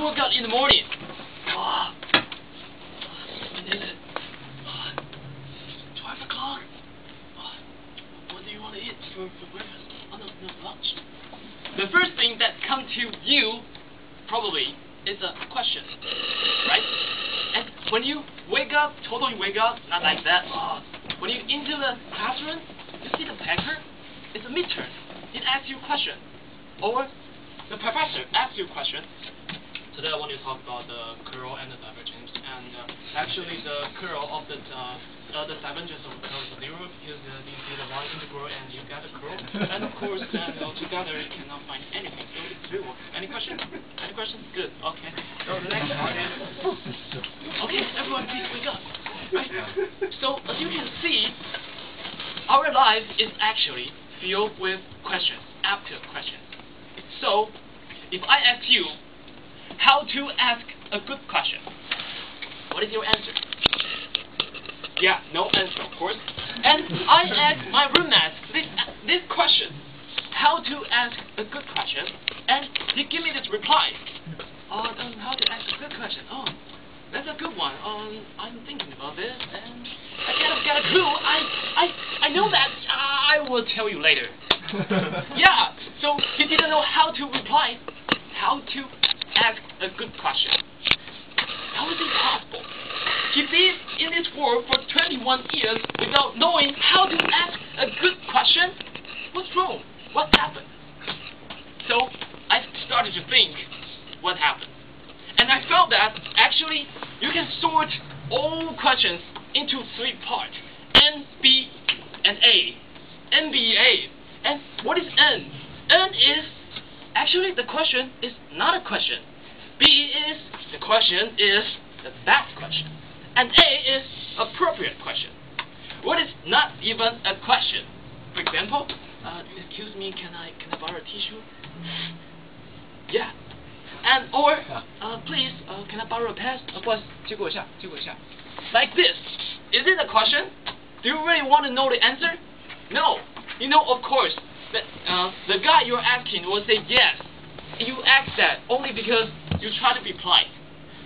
woke up in the morning. When is it? 12 o'clock? What do you want to eat for breakfast? Oh, no, lunch. The first thing that comes to you, probably, is a question, right? And when you wake up, totally wake up, not like that. When you into the classroom, you see the paper, it's a midterm. It asks you a question. Or the professor asks you a question. Today I want to talk about the curl and the divergence. And actually the curl of the divergence of the curl is 0 because you see the y integral and you get a curl. And of course, together you cannot find anything. So it's 0. Any question? Any question? Good. Okay. So the next part is... Okay, everyone please wake up. Right? So as you can see, our life is actually filled with questions, after questions. So, if I ask you how to ask a good question, what is your answer? Yeah, no answer, of course. And I ask my roommates this question, how to ask a good question, and they give me this reply. How to ask a good question? Oh, that's a good one. I'm thinking about this, and I kind of got a clue. I know that. I will tell you later. Yeah, so he didn't know how to reply, how to ask a good question. How is it possible? He lived in this world for 21 years without knowing how to ask a good question? What's wrong? What happened? So I started to think what happened. And I felt that actually you can sort all questions into 3 parts. N, B, and A. N, B, A. And what is N? N is, actually the question is not a question. B is, the question is the best question. And A is appropriate question. What is not even a question? For example, excuse me, can I borrow a tissue? Yeah. And or, please, can I borrow a pen? Like this. Is it a question? Do you really want to know the answer? No. You know, of course, that the guy you're asking will say yes. You ask that only because you try to be polite,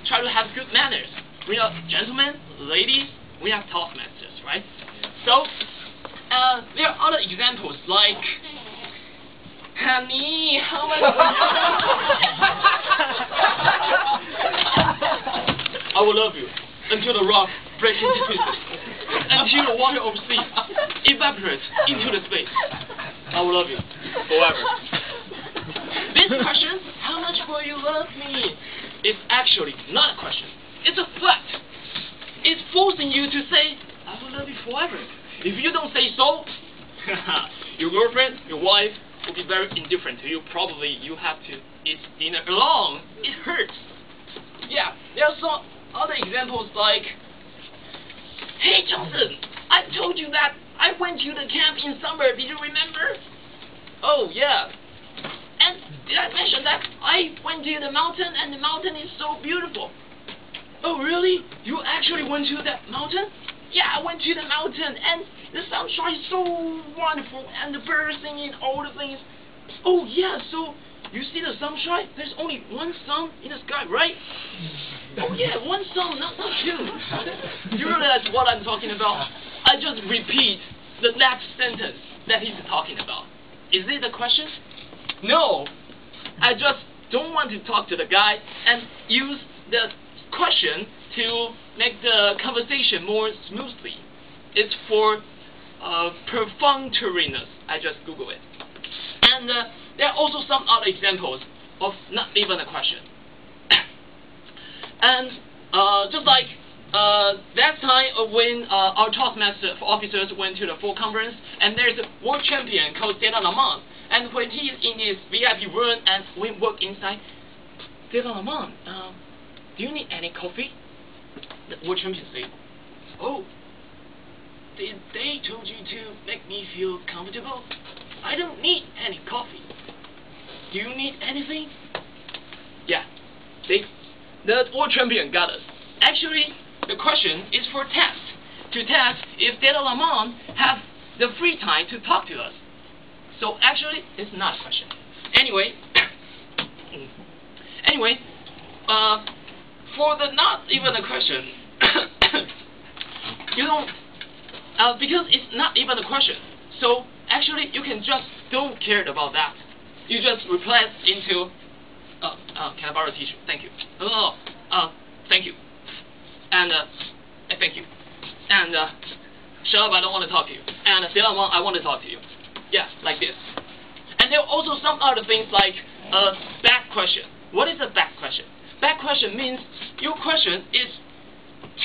try to have good manners. We are gentlemen, ladies, we are Toastmasters, right? So, there are other examples like, honey, how much? I will love you until the rock breaks into pieces, until the water overseas evaporates into the space. I will love you forever. This question, how much will you love me, is actually not a question. It's a fact. It's forcing you to say, I will love you forever. If you don't say so, your girlfriend, your wife, will be very indifferent to you. Probably you have to eat dinner alone. It hurts. Yeah, there are some other examples like, hey Johnson, I told you that I went to the camp in summer. Did you remember? Oh yeah. And did I mention that I went to the mountain and the mountain is so beautiful? Oh really? You actually went to that mountain? Yeah, I went to the mountain and the sunshine is so wonderful and the birds singing, all the things. Oh yeah, so you see the sunshine? There's only one sun in the sky, right? Oh yeah, one sun, not 2. You realize what I'm talking about? I just repeat the last sentence that he's talking about. Is it a question? No. I just don't want to talk to the guy and use the question to make the conversation more smoothly. It's for perfunctoriness. I just Google it. And there are also some other examples of not even a question. And just like that time when our Toastmaster officers went to the full conference, and there's a world champion called Deda Lamont, and when he's in his VIP room and we walk inside, Deda Lamont, do you need any coffee? The world champion said, oh, did they told you to make me feel comfortable? I don't need any coffee. Do you need anything? Yeah, the world champion got us. Actually, the question is for test. To test if Deda Lamont have the free time to talk to us. So actually, it's not a question. Anyway, for the not even a question, you don't, because it's not even a question. So actually, you can just don't care about that. You just replace into, can I borrow a tissue? Thank you. Thank you. And thank you. And shut up, I don't want to talk to you. And I want to talk to you. Yeah, like this. And there are also some other things like bad question. What is a bad question? Bad question means your question is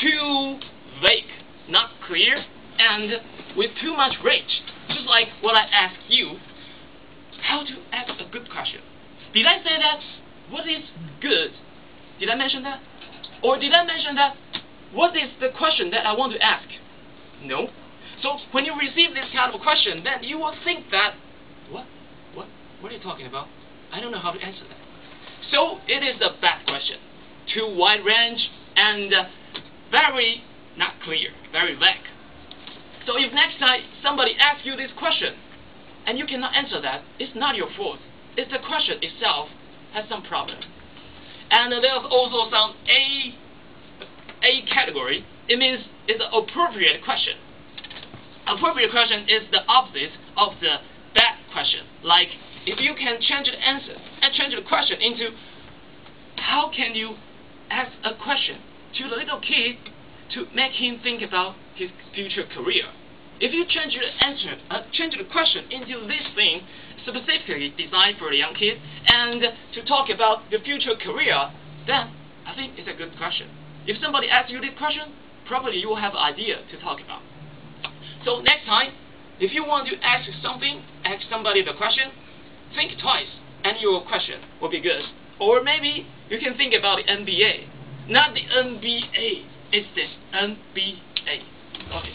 too vague, not clear, and with too much range. Just like what I asked you, how to ask a good question. Did I say that? What is good? Did I mention that? Or did I mention that? What is the question that I want to ask? No. So when you receive this kind of question, then you will think that, what are you talking about? I don't know how to answer that. So it is a bad question. Too wide range and very not clear, very vague. So if next time somebody asks you this question and you cannot answer that, it's not your fault. It's the question itself has some problem. And there's also some A category. It means it's an appropriate question. Appropriate question is the opposite of the bad question. Like if you can change the answer and change the question into how can you ask a question to the little kid to make him think about his future career. If you change the answer, change the question into this thing specifically designed for the young kid and to talk about the future career, then I think it's a good question. If somebody asks you this question, probably you will have an idea to talk about. So next time, if you want to ask something, ask somebody the question, think twice, and your question will be good. Or maybe you can think about the NBA. Not the NBA, it's the NBA. Okay.